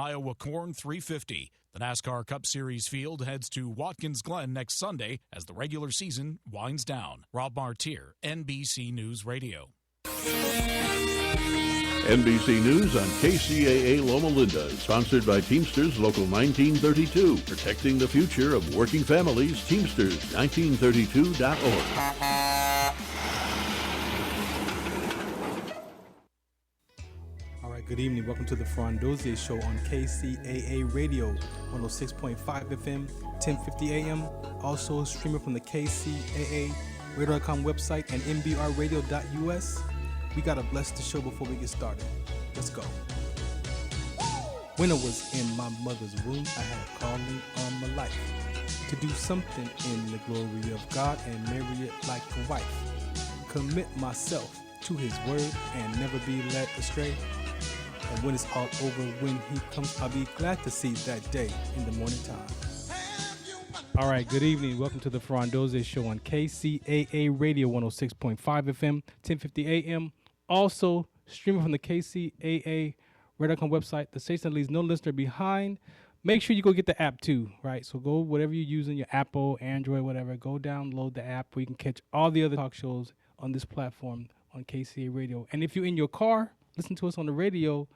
Iowa Corn 350. The NASCAR Cup Series field heads to Watkins Glen next Sunday as the regular season winds down. Rob Martier, NBC News Radio. NBC News on KCAA Loma Linda is sponsored by Teamsters Local 1932, protecting the future of working families. Teamsters1932.org. Good evening. Welcome to the Farron Dozier Show on KCAA Radio, 106.5 FM, 1050 AM. Also streaming from the KCAA Radio.com website and MBRradio.us. We got to bless the show before we get started. Let's go. When I was in my mother's womb, I had a calling on my life to do something in the glory of God and marry it like a wife. Commit myself to his word and never be led astray. And when it's all over, when he comes, I'll be glad to see that day in the morning time. All right, good evening. Welcome to the Farron Dozier Show on KCAA Radio 106.5 FM, 1050 AM. Also, streaming from the KCAA Radio.com website, the station that leaves no listener behind. Make sure you go get the app too, right? So go, whatever you're using, your Apple, Android, whatever, go download the app where you can catch all the other talk shows on this platform on KCAA Radio. And if you're in your car, listen to us on the radio,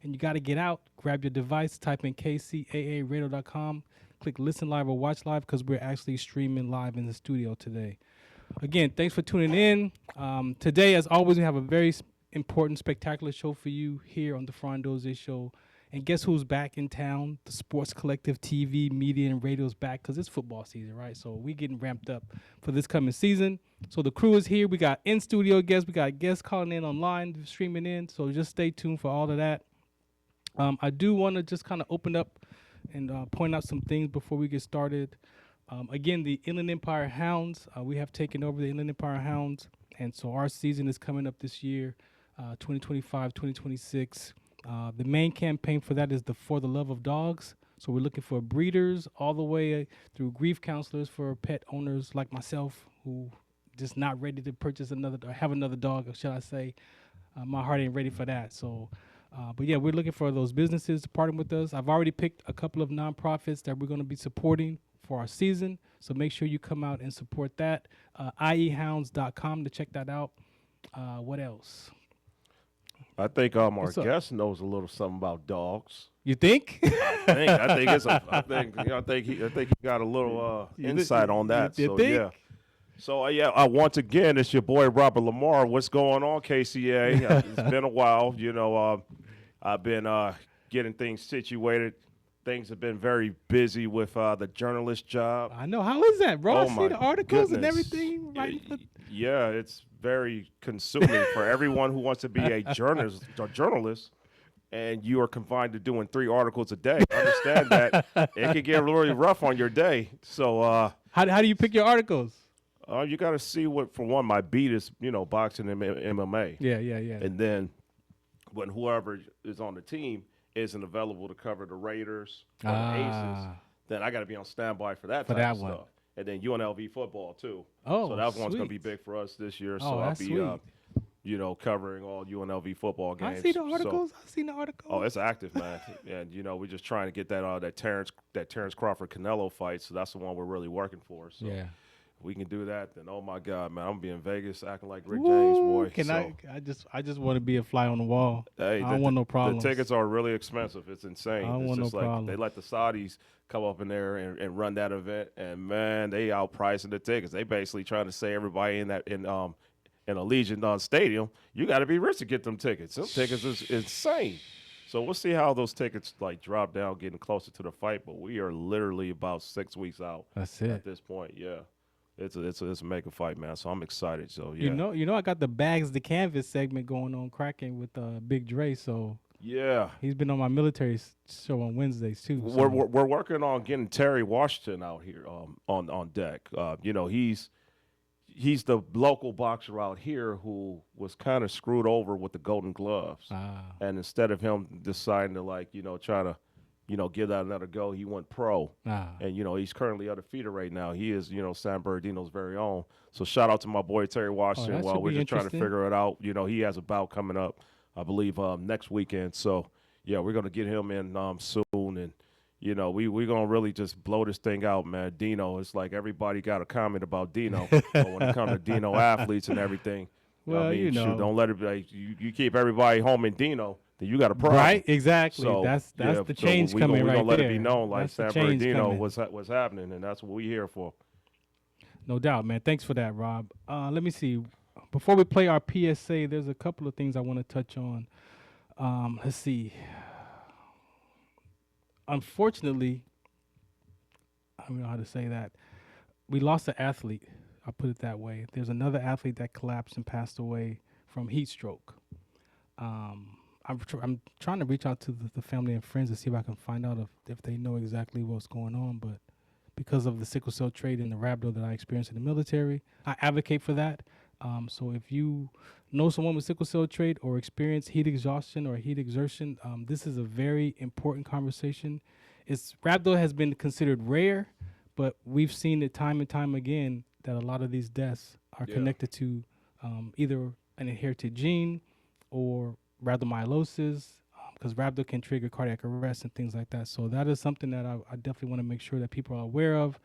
and you got to get out, grab your device, type in kcaaradio.com, click listen live or watch live because we're actually streaming live in the studio today. Again, thanks for tuning in. Today, as always, we have a very important, spectacular show for you here on the Farron Dozier Show. And guess who's back in town? The Sports Collective TV, media, and radio's back because it's football season, right? So we're getting ramped up for this coming season. So the crew is here. We got in-studio guests. We got guests calling in online, streaming in. So just stay tuned for all of that. I do want to just kind of open up and point out some things before we get started. Again, the Inland Empire Hounds, we have taken over the Inland Empire Hounds, and so our season is coming up this year, 2025, 2026. The main campaign for that is the For the Love of Dogs. So we're looking for breeders all the way through grief counselors for pet owners like myself who just not ready to purchase another or have another dog, or shall I say. My heart ain't ready for that. So, but yeah, we're looking for those businesses to partner with us. I've already picked a couple of nonprofits that we're going to be supporting for our season. So make sure you come out and support that. iehounds.com to check that out. What else? I think our guest knows a little something about dogs. You think? I think he got a little insight on that. You think? Yeah. So once again, it's your boy Robert Lamar. What's going on, KCA? It's been a while. You know, I've been getting things situated. Things have been very busy with the journalist job. I know. How is that, bro? I see the articles goodness. And everything. Right? Yeah, it's very consuming for everyone who wants to be a journalist, and you are confined to doing 3 articles a day. Understand that it can get really rough on your day. So how do you pick your articles? You got to see what, for one, my beat is, boxing and MMA. Yeah. And then when whoever is on the team isn't available to cover the Raiders or the Aces, then I got to be on standby for that type of stuff. And then UNLV football, too. Oh, so that one's going to be big for us this year. So I'll be, covering all UNLV football games. I see the articles. I've seen the articles. Oh, it's active, man. And, we're just trying to get that Terrence Crawford-Canelo fight. So that's the one we're really working for. So if we can do that, then, oh, my God, man, I'm going to be in Vegas acting like Rick James, boy. I just want to be a fly on the wall. Hey, I don't want no problems. The tickets are really expensive. It's insane. I don't want no problems. They let the Saudis come up in there and run that event, and, man, they outpricing the tickets. They basically trying to say everybody in Allegiant Stadium, you got to be rich to get them tickets. Some tickets is insane. So we'll see how those tickets drop down, getting closer to the fight. But we are literally about 6 weeks out. That's it at this point. Yeah, it's a mega fight, man. So I'm excited. So yeah, I got the Bags the Canvas segment going on, cracking with Big Dre. So yeah, he's been on my military show on Wednesdays too. So. We're working on getting Terry Washington out here on deck. He's the local boxer out here who was kind of screwed over with the Golden Gloves. And instead of him deciding to try to, give that another go, he went pro. And, he's currently undefeated right now. He is, San Bernardino's very own. So shout out to my boy Terry Washington while we're just trying to figure it out. He has a bout coming up, I believe, next weekend. So, yeah, we're gonna get him in soon, and we're gonna really just blow this thing out, man. Dino, it's like everybody got a comment about Dino, but when it comes to Dino athletes and everything, Well, I mean, shoot, don't let it like you keep everybody home in Dino, then you got a problem. Right, exactly. So that's yeah, the change so coming we're right gonna let there. it be known like That's the San change Bernardino coming. what's happening, and that's what we're here for. No doubt, man. Thanks for that, Rob. Let me see. Before we play our PSA, there's a couple of things I want to touch on. Let's see. Unfortunately, I don't know how to say that. We lost an athlete. I'll put it that way. There's another athlete that collapsed and passed away from heat stroke. I'm trying to reach out to the family and friends to see if I can find out if they know exactly what's going on. But because of the sickle cell trait and the rhabdo that I experienced in the military, I advocate for that. So if you know someone with sickle cell trait or experience heat exhaustion or heat exertion, this is a very important conversation. Rhabdo has been considered rare, but we've seen it time and time again that a lot of these deaths are connected to either an inherited gene or rhabdomyolysis, because rhabdo can trigger cardiac arrest and things like that. So that is something that I definitely want to make sure that people are aware of.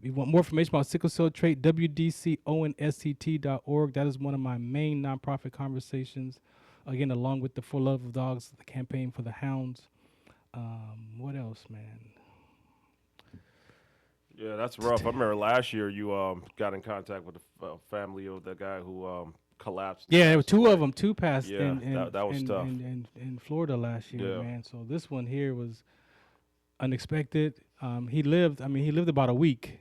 You want more information about sickle cell trait, wdconsct.org. That is one of my main nonprofit conversations. Again, along with the For Love of Dogs, the campaign for the hounds. What else, man? Yeah, that's rough. I remember last year you got in contact with the family of the guy who collapsed. Yeah, there were two of them. Two passed Yeah, that was tough. in Florida last year, Yeah. man. So this one here was unexpected. He lived about a week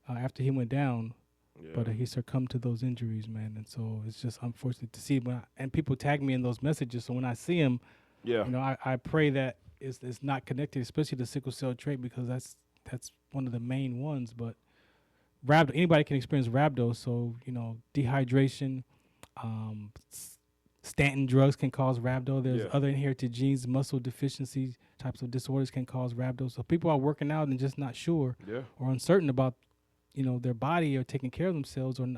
after he went down, but he succumbed to those injuries, man. And so it's just unfortunate to see. And people tag me in those messages, so when I see him, I pray that it's not connected, especially the sickle cell trait, because that's one of the main ones. But rhabdo, anybody can experience rhabdo. So dehydration, statin drugs can cause rhabdo. There's other inherited genes, muscle deficiency types of disorders can cause rhabdo. So people are working out and just not sure or uncertain about, their body or taking care of themselves, or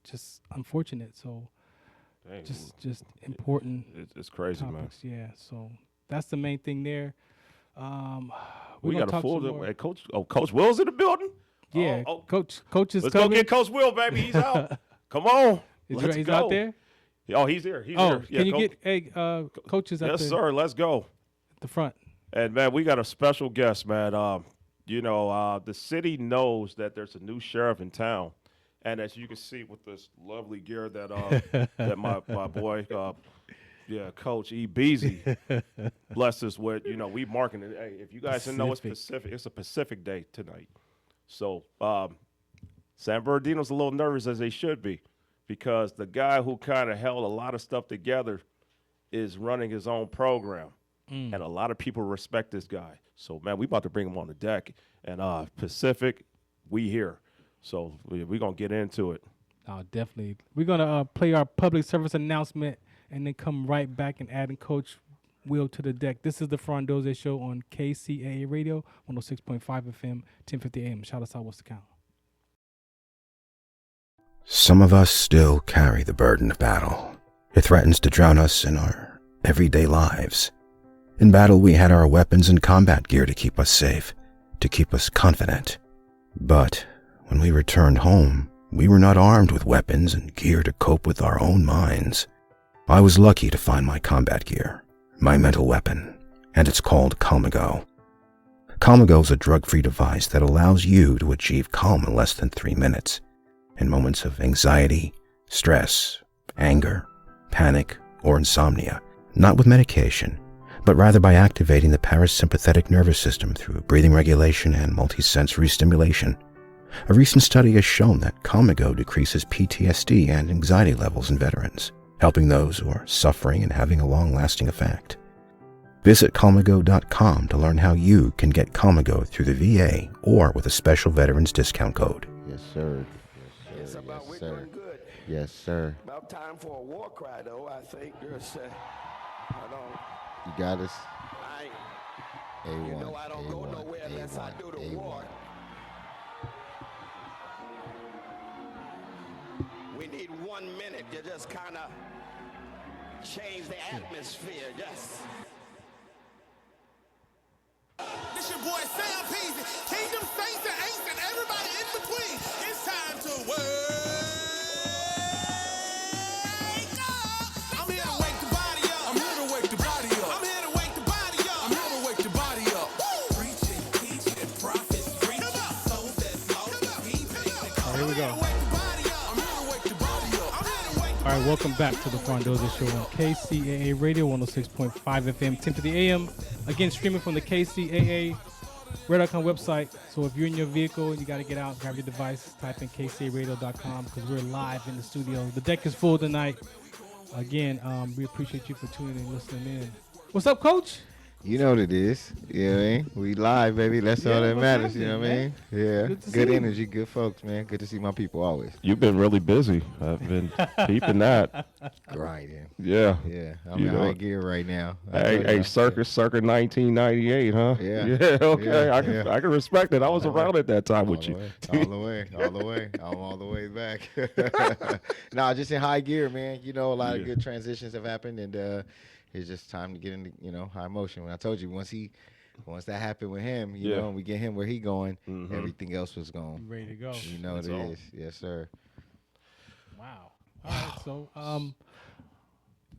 just unfortunate. So just important. It's crazy, topics. Man. Yeah. So that's the main thing there. We got a full coach. Oh, Coach Will's in the building. Yeah, Coach is Let's coming. go get Coach Will, baby. He's out. Come on. He's out there. Oh, he's here. He's here. Yeah, can you get coaches at sir. Let's go. At the front. And, man, we got a special guest, man. The city knows that there's a new sheriff in town. And as you can see with this lovely gear that that my boy, Coach E. Beasy blessed us with, we marking it. Hey, if you guys didn't know, it's a Pacific Day tonight. So San Bernardino's a little nervous, as they should be, because the guy who kind of held a lot of stuff together is running his own program. And a lot of people respect this guy. So, man, we about to bring him on the deck. And Pacific, we here. So we're going to get into it. Oh, definitely. We're going to play our public service announcement and then come right back and add Coach Will to the deck. This is the Farron Dozier Show on KCAA Radio, 106.5 FM, 1050 AM. Shout us out, what's the count? Some of us still carry the burden of battle. It threatens to drown us in our everyday lives. In battle, we had our weapons and combat gear to keep us safe, to keep us confident. But when we returned home, we were not armed with weapons and gear to cope with our own minds. I was lucky to find my combat gear, my mental weapon, and it's called Calmago. Calmago is a drug-free device that allows you to achieve calm in less than 3 minutes. In moments of anxiety, stress, anger, panic, or insomnia, not with medication, but rather by activating the parasympathetic nervous system through breathing regulation and multisensory stimulation. A recent study has shown that Calmago decreases PTSD and anxiety levels in veterans, helping those who are suffering and having a long-lasting effect. Visit Calmago.com to learn how you can get Calmago through the VA or with a special veterans discount code. Yes, sir. It's about yes, we're sir. doing good. Yes, sir. About time for a war cry, though, I think. Hold on. You got us. I A1. You know I don't go A1, nowhere unless I do the A1. war. We need 1 minute to just kind of change the atmosphere. Just boy Sam Peasy, Kingdom Saints and Ace and everybody in between. It's time to wake up. I'm here to wake the body up. I'm here to wake the body up. I'm here to wake the body up. I'm here to wake the body up. Preaching, teaching, prophets, preaching, souls that's lost. All right, here we go. All right, welcome back to the Farron Dozier Show on KCAA Radio 106.5 FM, 10 to the AM. Again, streaming from the KCAA Radio.com website. So if you're in your vehicle and you got to get out, grab your device, type in KCARadio.com because we're live in the studio. The deck is full tonight. Again, we appreciate you for tuning in and listening in. What's up, Coach? You know what it is. You know what I mean? We live, baby. That's all that matters. You know what I mean? Yeah. Good energy, good folks, man. Good to see my people always. You've been really busy. I've been peeping that. Grinding. Yeah. Yeah. I'm in high gear right now. Hey, circa 1998, huh? Yeah. Yeah, okay. Yeah, I can respect it. I was around at that time with you. All the way. I'm all the way back. Nah, just in high gear, man. You know, a lot of good transitions have happened, and it's just time to get into, high motion. When I told you, once that happened with him, you know, and we get him where he going, everything else was going. Ready to go. You know what it is. Yes, sir. Wow. All right, so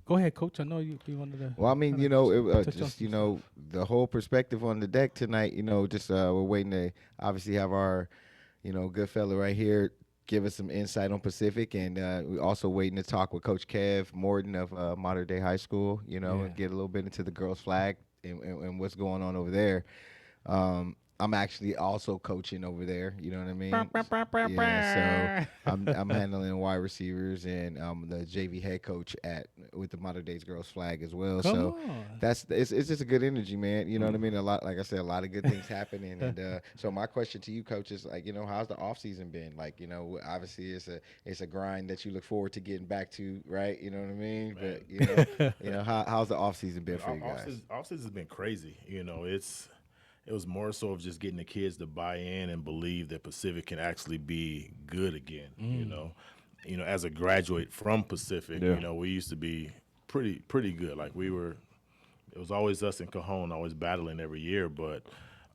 go ahead, Coach. I know you wanted to. Well, I mean, the whole perspective on the deck tonight, we're waiting to obviously have our, good fella right here give us some insight on Pacific, and we're also waiting to talk with Coach Kev Morton of Modern Day High School, and get a little bit into the girls' flag and what's going on over there. I'm actually also coaching over there. You know what I mean? Yeah, so I'm handling wide receivers and the JV head coach with the Modern Days Girls Flag as well. It's just a good energy, man. You know what I mean? A lot, like I said, a lot of good things happening. And so my question to you, coach, is how's the off season been? Obviously it's a grind that you look forward to getting back to, right? You know what I mean? Man. But how's the off season been for you guys? Off season has been crazy. It was more so of just getting the kids to buy in and believe that Pacific can actually be good again. As a graduate from Pacific, we used to be pretty good. It was always us in Cajon, always battling every year. But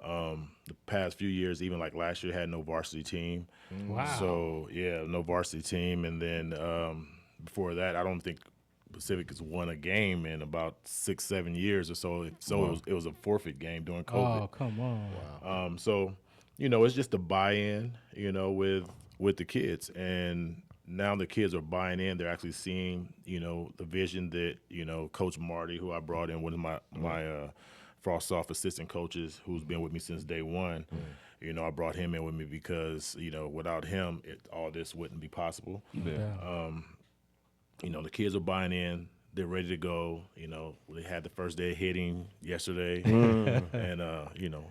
the past few years, even like last year, had no varsity team. Wow. So no varsity team, and then before that, I don't think Pacific has won a game in about 6-7 years or so. It was a forfeit game during COVID. Oh, come on. Wow. So, it's just a buy-in, with the kids. And now the kids are buying in. They're actually seeing, the vision that, Coach Marty, who I brought in, one of my Frost-Soft assistant coaches who's been with me since day one. I brought him in with me because, without him, all this wouldn't be possible. The kids are buying in. They're ready to go. They had the first day of hitting yesterday, and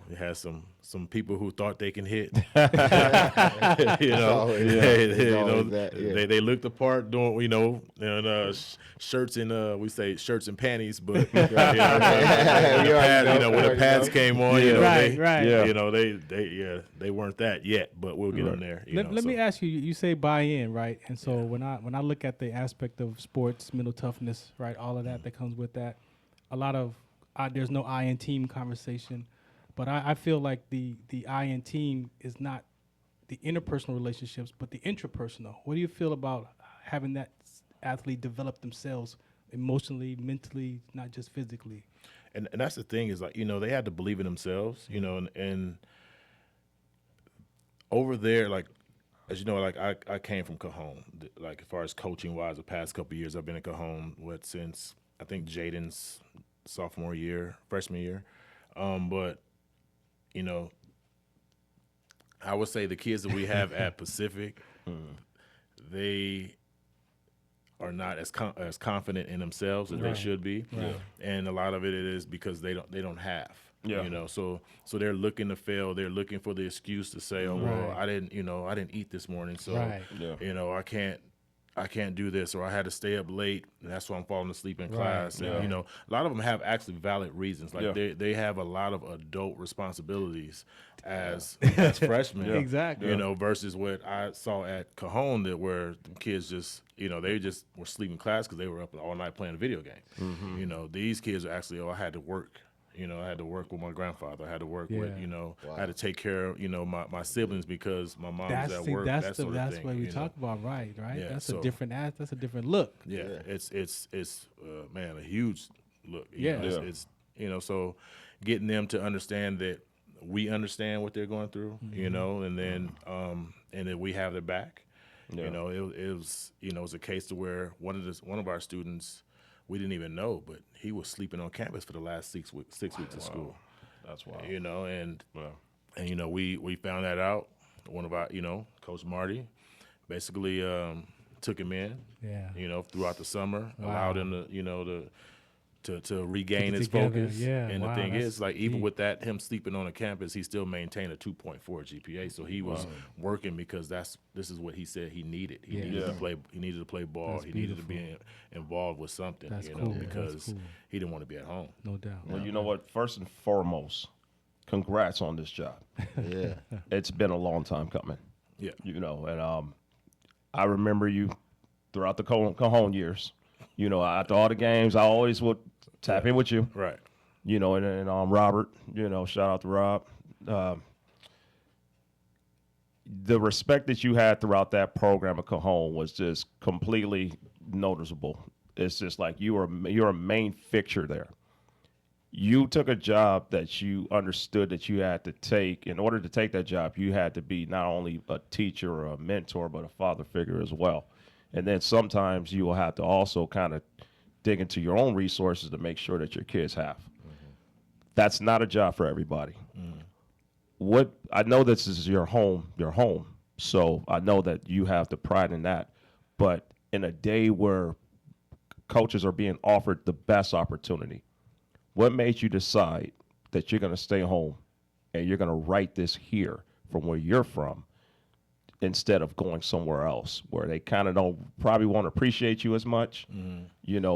they had some people who thought they can hit. They looked the part doing shirts and we say shirts and panties, but when the pads came on, they weren't that yet, but we'll get them there. Let me ask you. You say buy in, right? And so when I look at the aspect of sports, mental toughness, right, all of that comes with that, a lot of there's no I in team conversation, but I feel like the I in team is not the interpersonal relationships, but the intrapersonal. What do you feel about having that athlete develop themselves emotionally, mentally, not just physically? And that's the thing is they had to believe in themselves, and over there, as you know, I came from Cajon. As far as coaching wise, the past couple of years I've been in Cajon since I think Jaden's freshman year. But I would say the kids that we have at Pacific, they are not as confident in themselves as they should be, and a lot of it is because they don't have. So they're looking to fail. They're looking for the excuse to say, "Oh, well, I didn't eat this morning, so I can't do this, or I had to stay up late, and that's why I'm falling asleep in class." And a lot of them have actually valid reasons. They have a lot of adult responsibilities as freshmen. Exactly. Versus what I saw at Cajon, where the kids just they just were sleeping in class because they were up all night playing a video game. These kids are actually, I had to work. You know, I had to work with my grandfather. I had to work Yeah. with, I had to take care of, my siblings because my mom was at work. That's that what we you know. talk about, right? Yeah, That's so- a different look. Yeah, it's man, a huge look. Yeah. It's so getting them to understand that we understand what they're going through, and then and that we have their back. Yeah. It was a case to where one of our students, we didn't even know, but he was sleeping on campus for the last 6 weeks of school. That's wild. And we found that out. One of our, Coach Marty basically took him in, throughout the summer, allowed him to regain his together. focus. Yeah, And wow, the thing that's is, like, even deep. with that, him sleeping on a campus, he still maintained a 2.4 GPA. So he was working because this is what he said he needed. He needed to play. He needed to play ball. That's he needed to be involved with something. That's cool. That's Because cool. he didn't want to be at home. No doubt. Well, you know what? First and foremost, congrats on this job. Yeah. It's been a long time coming. Yeah. And I remember you throughout the Cajon years. After all the games, I always would tap in with you. Right. And Robert, shout out to Rob. The respect that you had throughout that program at Cajon was just completely noticeable. It's just like you're a main fixture there. You took a job that you understood that you had to take. In order to take that job, you had to be not only a teacher or a mentor, but a father figure as well. And then sometimes you will have to also kind of dig into your own resources to make sure that your kids have. That's not a job for everybody. What I know, this is your home. So I know that you have the pride in that. But in a day where coaches are being offered the best opportunity, what made you decide that you're going to stay home and you're going to write this here from where you're from instead of going somewhere else where they kind of probably won't appreciate you as much,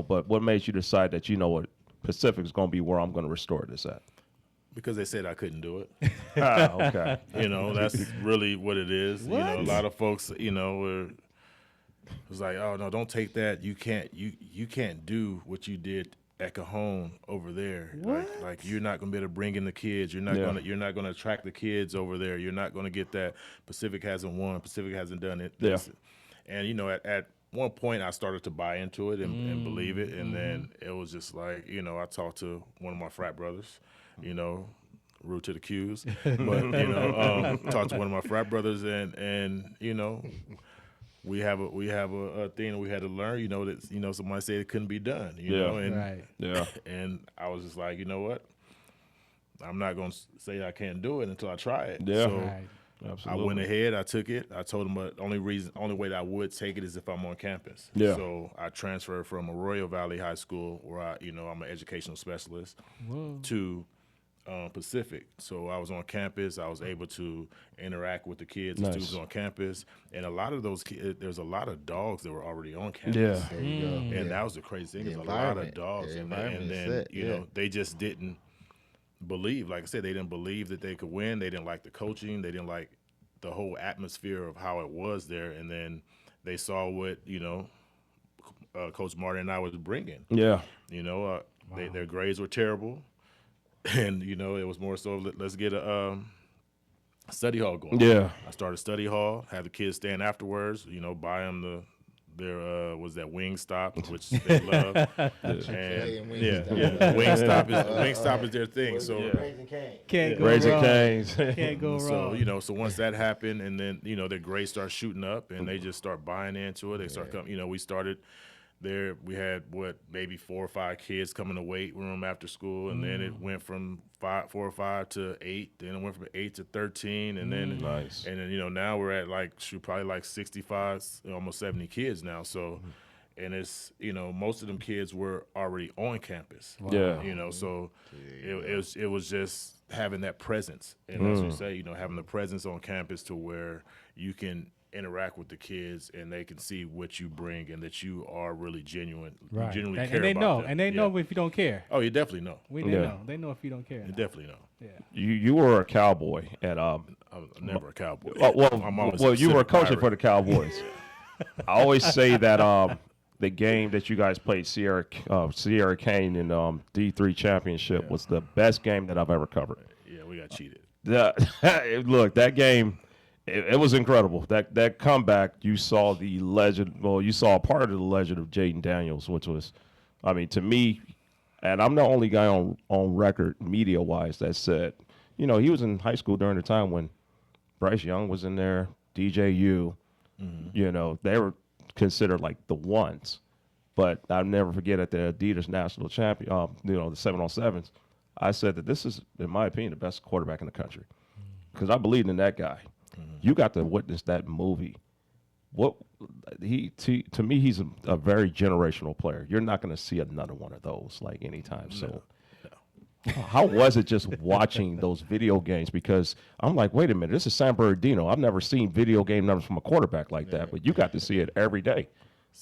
but what made you decide that, what, Pacific is going to be where I'm going to restore this at? Because they said I couldn't do it. Okay. That's really what it is. What? A lot of folks, were was like, oh no, don't take that. You can't do what you did at Cajon over there. Like you're not gonna be able to bring in the kids. You're not gonna attract the kids over there. You're not gonna get that. Pacific hasn't won. Pacific hasn't done it. Yeah. And at one point I started to buy into it and believe it, and then it was just like, I talked to one of my frat brothers, rude to the Qs, but talked to one of my frat brothers, and we have a thing that we had to learn, that somebody said it couldn't be done, and Right. Yeah. and I was just like, you know what, I'm not gonna say I can't do it until I try it. Yeah. So Right. Absolutely. I went ahead, I took it. I told them the only way that I would take it is if I'm on campus. Yeah. So I transferred from Arroyo Valley High School, where I'm an educational specialist, to Pacific. So I was on campus. I was able to interact with the kids and Nice. students on campus. And a lot of those kids, there's a lot of dogs that were already on campus. Yeah. There you go. And that was the crazy thing. The There's a lot of environment. dogs. The And environment is then, set, yeah. they just didn't believe. Like I said, they didn't believe that they could win. They didn't like the coaching. They didn't like the whole atmosphere of how it was there. And then they saw what, Coach Martin and I was bringing. Yeah. Their grades were terrible. And, it was more so, let's get a study hall going. Yeah. I started study hall, have the kids stand afterwards, buy them their was that Wingstop, which they love. And Wingstop is their thing. So Can't go Raising wrong. Cane's. Can't go wrong. so once that happened, and then their grades start shooting up, and they just start buying into it. They start coming. We started there. We had maybe 4 or 5 kids come in the weight room after school, and then it went from 4 or 5 to 8. Then it went from 8 to 13, and then Nice. And then now we're at probably 65, almost 70 kids now. So. And it's, most of them kids were already on campus. Yeah. So it was just having that presence. And as you say, having the presence on campus to where you can interact with the kids and they can see what you bring and that you are really genuine. Right. You genuinely And care they about know. them. And they Yeah. know if you don't care. Oh, you definitely know. They Yeah. know. They know if you don't care. You definitely know. Yeah. You were a Cowboy at I'm never a Cowboy. well, I'm always you were Pacific coaching Pirate. for the Cowboys. I always say that the game that you guys played, Sierra Kane in D3 championship was the best game that I've ever covered. Yeah, we got cheated. Look, that game, it was incredible. That comeback, you saw the legend. Well, you saw a part of the legend of Jaden Daniels, which was, I mean, to me, and I'm the only guy on record media-wise that said, he was in high school during the time when Bryce Young was in there, DJU. They were considered like the ones. But I'll never forget at the Adidas National Champion, the 7-on-7s, I said that this is, in my opinion, the best quarterback in the country because I believed in that guy. You got to witness that movie. To me, he's a very generational player. You're not going to see another one of those like anytime soon. How was it just watching those video games? Because I'm like, wait a minute, this is San Bernardino. I've never seen video game numbers from a quarterback like that, but you got to see it every day.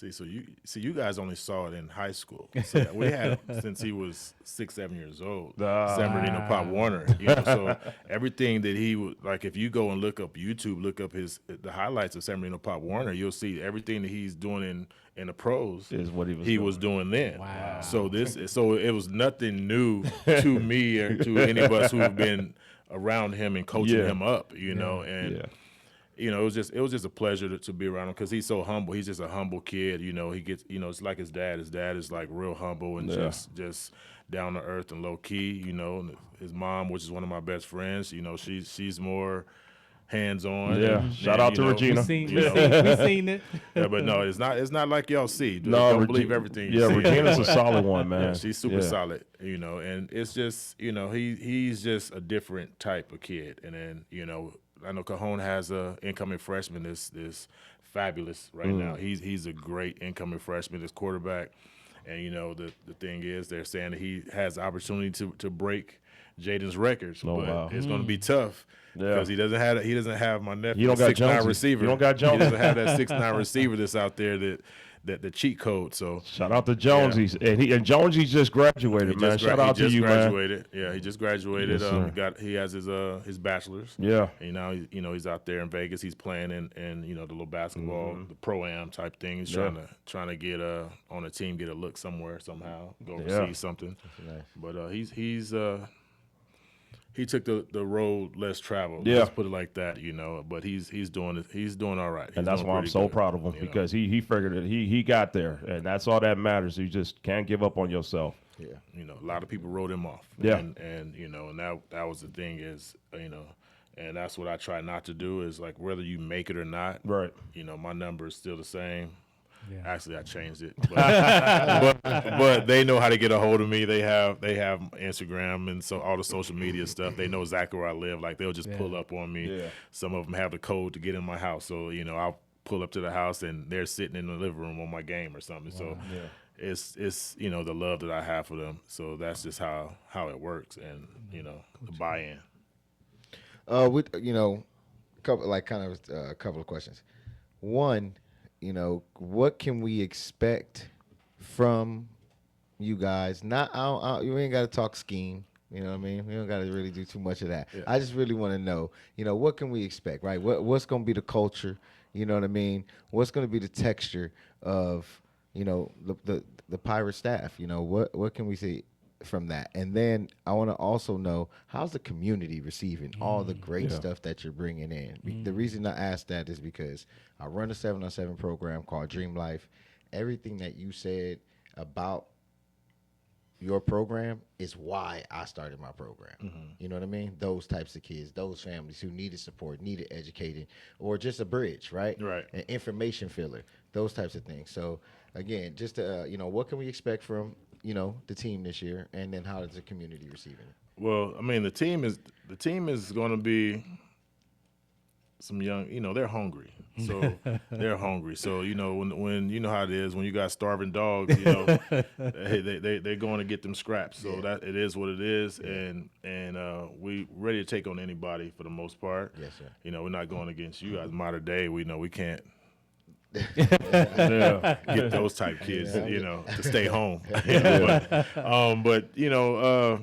You guys only saw it in high school. So we had since he was 6, 7 years old. San Bernardino Pop Warner. So everything that he would like, if you go and look up YouTube, look up the highlights of San Bernardino Pop Warner, you'll see everything that he's doing in the pros is what he was doing then. Wow. So it was nothing new to me or to any of us who have been around him and coaching him up. It was just a pleasure to be around him because he's so humble. He's just a humble kid. He gets, it's like his dad. His dad is like real humble and just down to earth and low key. His mom, which is one of my best friends, she's more hands on. Yeah, shout out to Regina. We seen it. Yeah, but no, it's not like y'all see. Don't believe everything. You see. Regina's a solid one, man. Yeah, she's super solid. And it's just he's just a different type of kid. And then I know Cajon has a incoming freshman that's fabulous right now. He's a great incoming freshman, this quarterback. And the thing is, they're saying that he has the opportunity to break Jaden's records, but it's going to be tough because he doesn't have my nephew, 6'9" receiver. You don't got Jones. He doesn't have that 6'9" receiver that's out there that the cheat code. So shout out to Jonesy's, and Jonesy's just graduated, man. Shout out to you, man. Yeah, he just graduated. He has his bachelor's. Yeah, and now he's out there in Vegas. He's playing in the little basketball, the pro-am type thing. He's trying to get on a team, get a look somewhere somehow, go overseas something. Nice. But he took the road less traveled. Let's put it like that, But he's doing it. He's doing all right. And that's why I'm so proud of him because he figured it. He got there, and that's all that matters. You just can't give up on yourself. Yeah, a lot of people wrote him off. Yeah, and that was the thing is and that's what I try not to do is like whether you make it or not. Right. My number is still the same. Yeah. Actually, I changed it, but they know how to get a hold of me. They have Instagram and so all the social media stuff. They know exactly where I live. Like they'll just pull up on me. Yeah. Some of them have the code to get in my house, so I'll pull up to the house and they're sitting in the living room on my game or something. Wow. So it's the love that I have for them. So that's just how it works, and the buy-in. With a couple of questions. One. What can we expect from you guys? You ain't got to talk scheme. You know what I mean? We don't got to really do too much of that. Yeah. I just really want to know, what can we expect, right? What's going to be the culture? You know what I mean? What's going to be the texture of, the Pirate staff? What can we see from that? And then I want to also know, how's the community receiving all the great stuff that you're bringing in? The reason I ask that is because I run a 7-on-7 program called Dream Life. Everything that you said about your program is why I started my program. You know what I mean? Those types of kids, those families who needed support, needed educated, or just a bridge, right? Right. An information filler, those types of things. So again, just what can we expect from the team this year, and then how is the community receiving it? Well, I mean, the team is going to be some young. They're hungry, so they're hungry. So when you know how it is when you got starving dogs, they're going to get them scraps. So that it is what it is, and we ready to take on anybody for the most part. Yes, sir. We're not going against you guys. Modern day, we know we can't. Get those type kids, to stay home. But I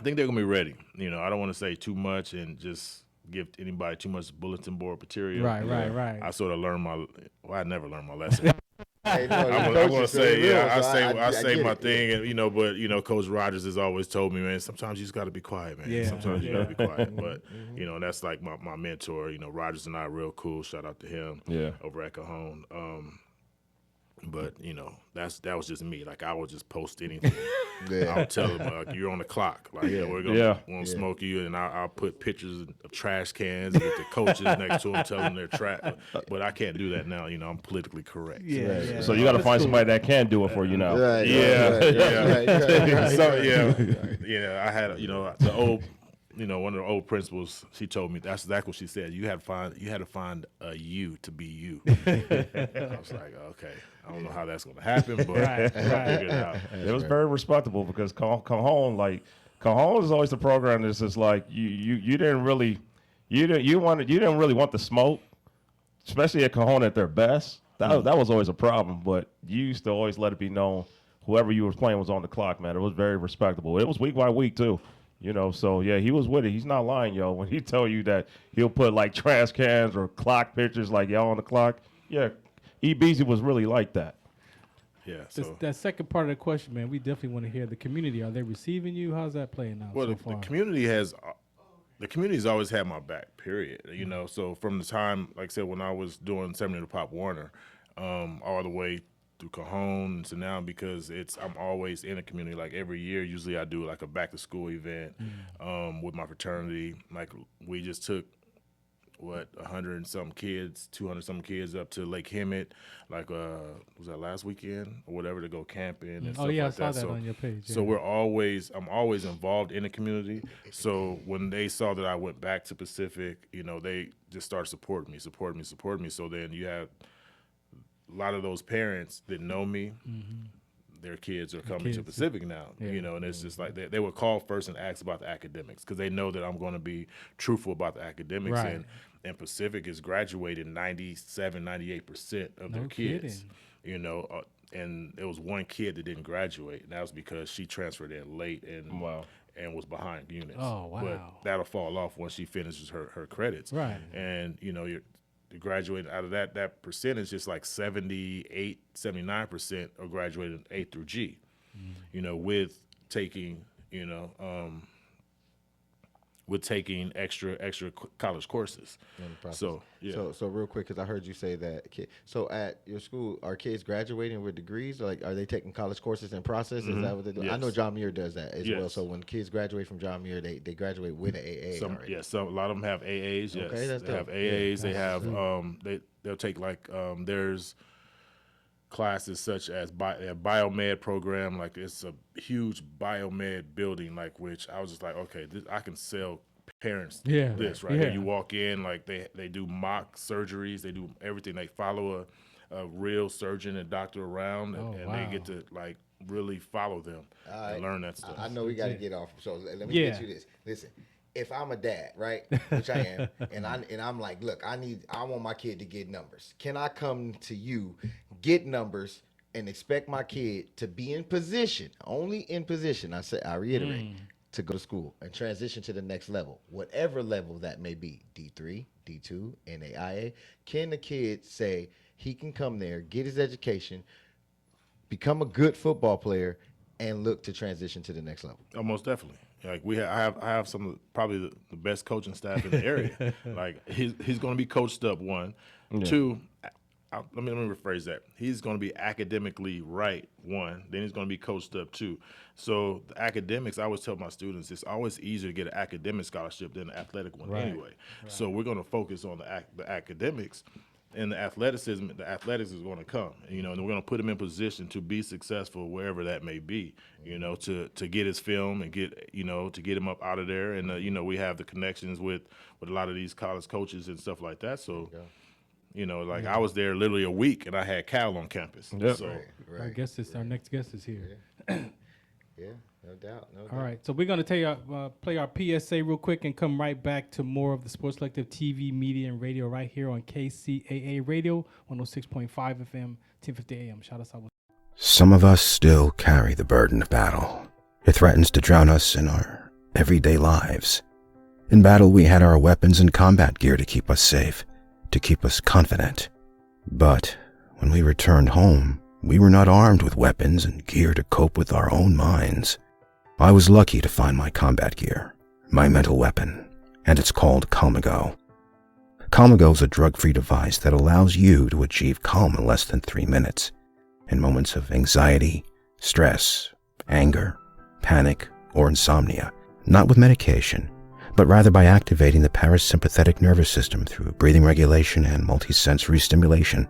think they're gonna be ready. I don't want to say too much and just give anybody too much bulletin board material. Right. I sort of I never learned my lesson. Hey, no, I'm coach gonna is say, real, yeah, so I say get my it. thing, and but Coach Rogers has always told me, man, sometimes you just got to be quiet, man. Yeah, Sometimes you got to be quiet, but Mm-hmm. and that's like my mentor. Rogers and I are real cool. Shout out to him. Yeah. Over at Cajon. But that was just me. Like I would just post anything. Yeah. I'll tell them like you're on the clock. Like we're gonna smoke you, and I'll put pictures of trash cans with the coaches next to them, telling them they're trash. But I can't do that now. I'm politically correct. Yeah. So you got to find somebody that can do it for you now. Right, Yeah, right. So I had the old. One of the old principals, she told me that's exactly what she said. You had to find a you to be you. I was like, okay, I don't know how that's going to happen, but I'll figure it out. It was very respectable because Cajon is always the program that's just like you didn't really want the smoke, especially at Cajon at their best. That was always a problem, but you used to always let it be known whoever you were playing was on the clock, man. It was very respectable. It was week by week too. So yeah, he was with it. He's not lying, yo. When he tell you that he'll put like trash cans or clock pictures like y'all on the clock, yeah, E-Beezy was really like that. Yeah. So That second part of the question, man, we definitely want to hear the community. Are they receiving you? How's that playing out well, so the far? community's always had my back. Period. So from the time, like I said, when I was doing 70 to Pop Warner, all the way through Cajon to now, because I'm always in a community. Like every year, usually I do like a back to school event with my fraternity. Like we just took 100 and some kids, 200 some kids up to Lake Hemet. Like was that last weekend or whatever, to go camping and stuff like that. I saw that on your page. So I'm always involved in the community. So when they saw that I went back to Pacific, they just started supporting me. So then you have a lot of those parents that know me, their kids are coming to Pacific now, and it's just like they would call first and ask about the academics because they know that I'm going to be truthful about the academics. Right. And Pacific is graduating 97, 98% of their kids, and there was one kid that didn't graduate, and that was because she transferred in late and was behind units. Oh, wow. But that'll fall off once she finishes her credits. Right. And, you're graduating out of that percentage is like 78, 79% are graduating A through G, with taking, extra college courses. So, yeah. So real quick, because I heard you say that. So at your school, are kids graduating with degrees? Like, are they taking college courses in process? Is that what they do? Yes. I know John Muir does that as well. Yes. So when kids graduate from John Muir, they graduate with an AA already. Yes, a lot of them have AAs. Yes, Okay, that's they have dope. AAs. They have they'll take like there's classes such as a biomed program. Like it's a huge biomed building. Like which I was just like, okay, I can sell parents this right here. You walk in, like they do mock surgeries. They do everything. They follow a real surgeon and doctor around, and they get to like really follow them and learn that stuff. I know we got to get off. So let me get you this. Listen, if I'm a dad, right, which I am, and I'm like, look, I want my kid to get numbers. Can I come to you, get numbers, and expect my kid to be in position, only in position? I reiterate, to go to school and transition to the next level, whatever level that may be, D3, D2, NAIA. Can the kid say he can come there, get his education, become a good football player, and look to transition to the next level? Oh, most definitely. Like I have some of probably the best coaching staff in the area. Like he's going to be coached up. One, two. Let me rephrase that. He's going to be academically right. One, then he's going to be coached up. Two. So the academics, I always tell my students, it's always easier to get an academic scholarship than an athletic one anyway. Right. So we're going to focus on the academics. And the athletics is going to come, and we're going to put him in position to be successful wherever that may be, to get his film and to get him up out of there. And, we have the connections with a lot of these college coaches and stuff like that. So, I was there literally a week and I had Cal on campus. Yep. So, Right. Our next guest is here. Yeah, no doubt. All right, so we're going to play our PSA real quick and come right back to more of the Sports Collective TV, media, and radio right here on KCAA Radio, 106.5 FM, 1050 AM. Shout us out. Some of us still carry the burden of battle. It threatens to drown us in our everyday lives. In battle, we had our weapons and combat gear to keep us safe, to keep us confident. But When we returned home, we were not armed with weapons and gear to cope with our own minds. I was lucky to find my combat gear, my mental weapon, and it's called Calmago. Calmago is a drug-free device that allows you to achieve calm in less than 3 minutes in moments of anxiety, stress, anger, panic, or insomnia, not with medication, but rather by activating the parasympathetic nervous system through breathing regulation and multisensory stimulation.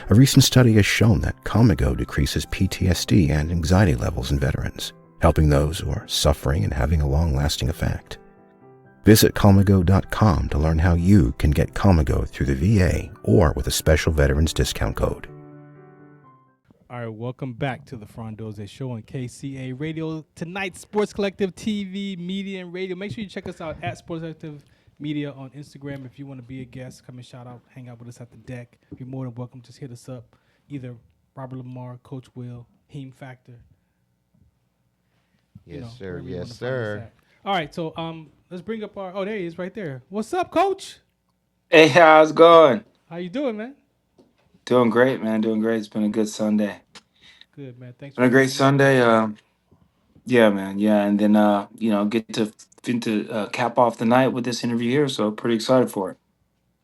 A recent study has shown that Calmago decreases PTSD and anxiety levels in veterans, helping those who are suffering and having a long-lasting effect. Visit Calmago.com to learn how you can get Calmago through the VA or with a special veterans discount code. All right, welcome back to the Farron Dozier Show on KCA Radio. Tonight, Sports Collective TV, Media, and Radio. Make sure you check us out at Sports Collective Media on Instagram. If you want to be a guest, come and shout out, hang out with us at the deck. You're more than welcome. Just hit us up. Either Robert Lamar, Coach Will, Heem Factor. Yes, sir. wherever you Yes, wanna find us sir. at. All right, so let's bring up our. Oh, there he is, right there. What's up, Coach? Hey, how's it going? How you doing, man? Doing great, man. Doing great. It's been a good Sunday. Good, man. Thanks Been for a great coming on. Sunday. Yeah, man. Yeah, and then get to cap off the night with this interview here. So pretty excited for it.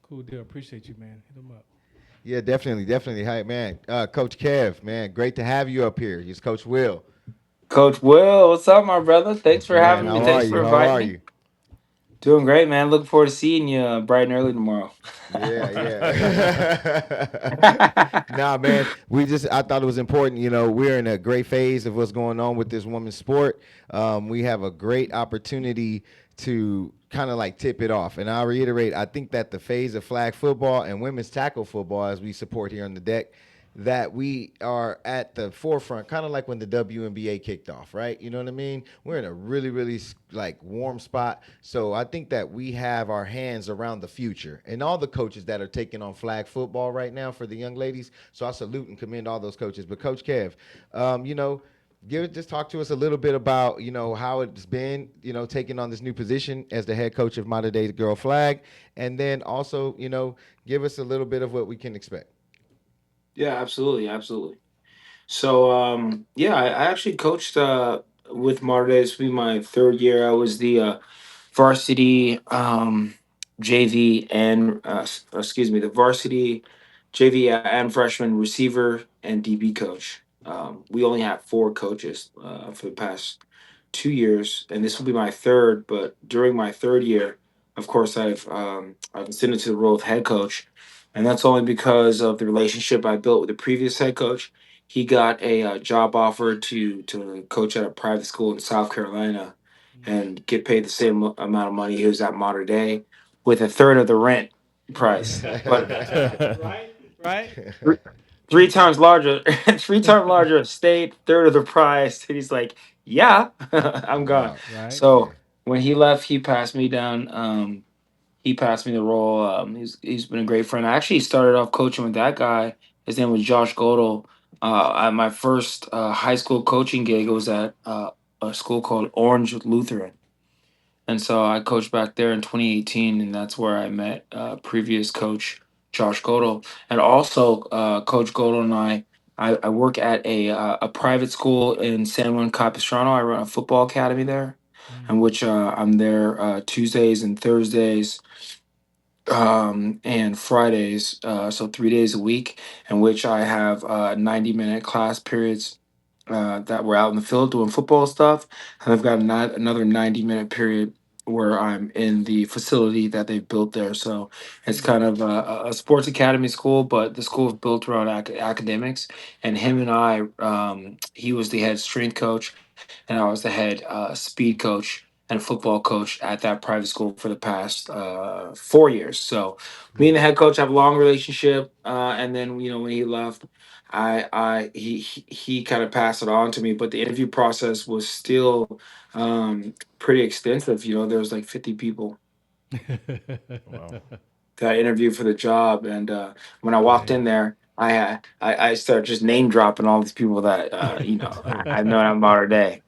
Cool deal. Appreciate you, man. Hit him up. Yeah, definitely. Hi, man. Coach Kev, man, great to have you up here. He's Coach Will. Coach Will, what's up, my brother? Thanks for Man, having me. how are Thanks you? for How are inviting me. you? Doing great, man. Looking forward to seeing you bright and early tomorrow. Yeah. Nah, man. I thought it was important. You know, we're in a great phase of what's going on with this women's sport. We have a great opportunity to kind of like tip it off. And I'll reiterate, I think that the phase of flag football and women's tackle football, as we support here on the deck, that we are at the forefront, kind of like when the WNBA kicked off, right? You know what I mean? We're in a really, really like warm spot. So I think that we have our hands around the future and all the coaches that are taking on flag football right now for the young ladies. So I salute and commend all those coaches. But Coach Kev, just talk to us a little bit about, how it's been, taking on this new position as the head coach of Modern Day Girl Flag. And then also, give us a little bit of what we can expect. Yeah, absolutely. So, I actually coached with Marta. This will be my third year. I was the varsity JV and the varsity JV and freshman receiver and DB coach. We only have four coaches for the past 2 years, and this will be my third. But during my third year, of course, I've ascended to the role of head coach, and that's only because of the relationship I built with the previous head coach. He got a job offer to coach at a private school in South Carolina and get paid the same amount of money he was at Modern Day with a third of the rent price, but Right? three times larger, three times larger estate, third of the price. And he's like, "Yeah, I'm gone." Wow. Right. So when he left, he passed me down. He passed me the role. He's been a great friend. I actually started off coaching with that guy. His name was Josh Godel. At my first high school coaching gig, it was at a school called Orange Lutheran. And so I coached back there in 2018, and that's where I met previous coach Josh Godel. And also, Coach Godel and I work at a private school in San Juan Capistrano. I run a football academy there, in which I'm there Tuesdays and Thursdays and Fridays, so 3 days a week, in which I have 90-minute class periods that we're out in the field doing football stuff. And I've got another 90-minute period where I'm in the facility that they've built there. So it's kind of a sports academy school, but the school is built around academics. And him and I, he was the head strength coach, and I was the head speed coach and football coach at that private school for the past 4 years. So me and the head coach have a long relationship. And then when he left, he kind of passed it on to me. But the interview process was still pretty extensive. There was like 50 people Wow. that interviewed for the job, and when I walked in there, I started just name dropping all these people that I've known at Modern Day.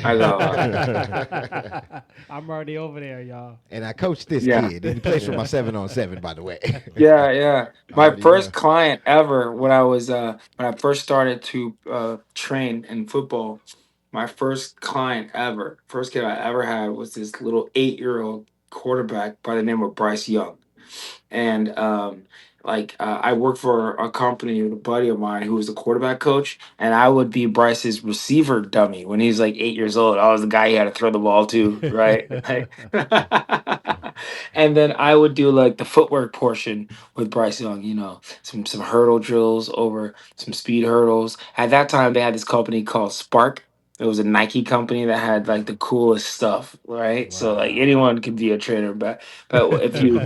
I go, I'm already over there, y'all. And I coach this yeah. kid. And he plays for my Yeah. 7-on-7, by the way. Yeah, yeah. I My already know. first client ever when I was when I first started to train in football, my first client ever, first kid I ever had was this little 8-year-old quarterback by the name of Bryce Young. And I worked for a company with a buddy of mine who was the quarterback coach, and I would be Bryce's receiver dummy when he was like 8 years old. I was the guy he had to throw the ball to, right? And then I would do like the footwork portion with Bryce Young, some hurdle drills over some speed hurdles. At that time they had this company called Spark. It was a Nike company that had like the coolest stuff, right? So like Wow. anyone could be a trainer, but if you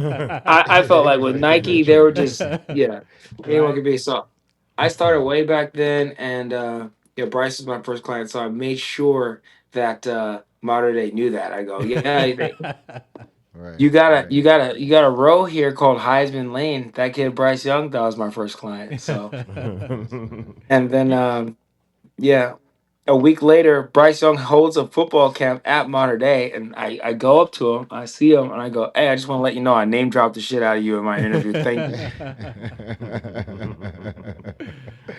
I felt like with Anybody can be a Nike, they were trainer. just, yeah, anyone Right? could be. So I started way back then, and yeah, Bryce was my first client, so I made sure that Modern Day knew that. I go, yeah, Right, you right. got a row here called Heisman Lane. That kid Bryce Young, that was my first client. So and then yeah, a week later, Bryce Young holds a football camp at Modern Day, and I go up to him, I see him, and I go, "Hey, I just want to let you know I name dropped the shit out of you in my interview. Thank you."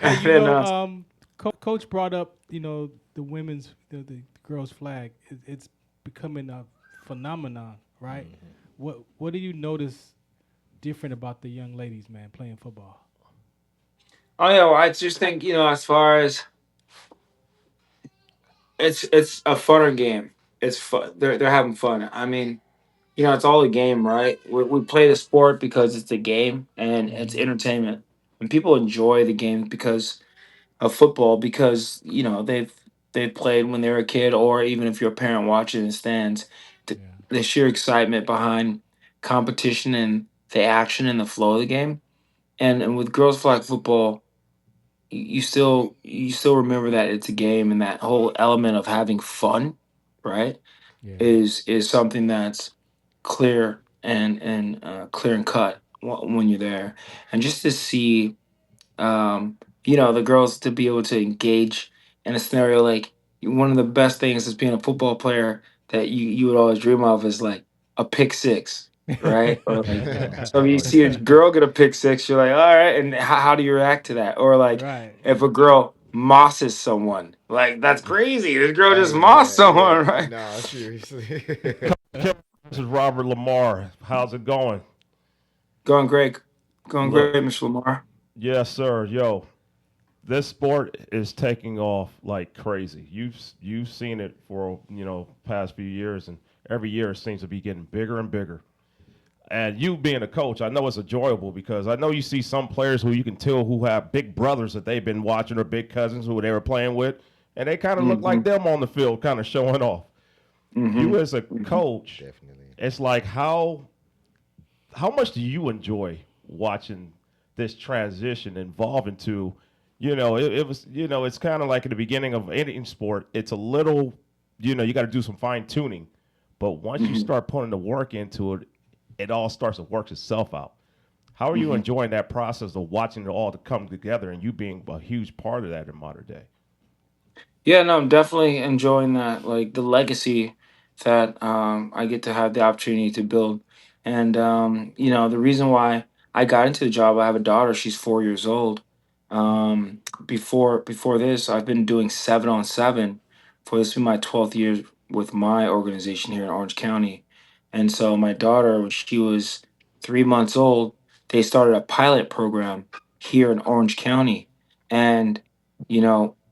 Hey, And then Coach brought up, the women's, the girls' flag. It's becoming a phenomenon, right? What do you notice different about the young ladies, man, playing football? oh yeah, well, I just think as far as it's a funner game. It's fun. They're having fun. I mean, it's all a game, right? We play the sport because it's a game and it's Hmm. entertainment, and people enjoy the game because of football because they've played when they were a kid, or even if you're a parent watching in the stands, the, Yeah. the sheer excitement behind competition and the action and the flow of the game. And with girls flag football, you still remember that it's a game, and that whole element of having fun, right? Yeah. Is something that's clear and clear and cut when you're there, and just to see the girls to be able to engage in a scenario like one of the best things as being a football player that you would always dream of is like a pick six, right? Or like so if you Oh see a yeah. girl get a pick six, you're like, all right, and how do you react to that? Or like Right. if a girl mosses someone, like that's crazy. This girl just Hey, mossed yeah, yeah. someone, right? No, seriously. This is Robert Lamar. How's it going? Going great, going Look, great, Mr. Lamar. yes, sir. Yo, this sport is taking off like crazy. You've seen it for past few years, and every year it seems to be getting bigger and bigger. And you being a coach, I know it's enjoyable because I know you see some players who you can tell who have big brothers that they've been watching or big cousins who they were playing with, and they kind of look Mm-hmm. like them on the field, kind of showing off. Mm-hmm. You as a Mm-hmm. coach, Definitely. it's like how much do you enjoy watching this transition evolve into, it was, it's kind of like in the beginning of any sport, it's a little, you got to do some fine tuning. But once you Mm-hmm. start putting the work into it, it all starts to work itself out. How are you Mm-hmm. enjoying that process of watching it all to come together and you being a huge part of that in modern day? Yeah, no, I'm definitely enjoying that, like the legacy that I get to have the opportunity to build. And the reason why I got into the job, I have a daughter, she's 4 years old. Before this, I've been doing 7-on-7 for this will be my 12th year with my organization here in Orange County. And so my daughter, when she was 3 months old, they started a pilot program here in Orange County. And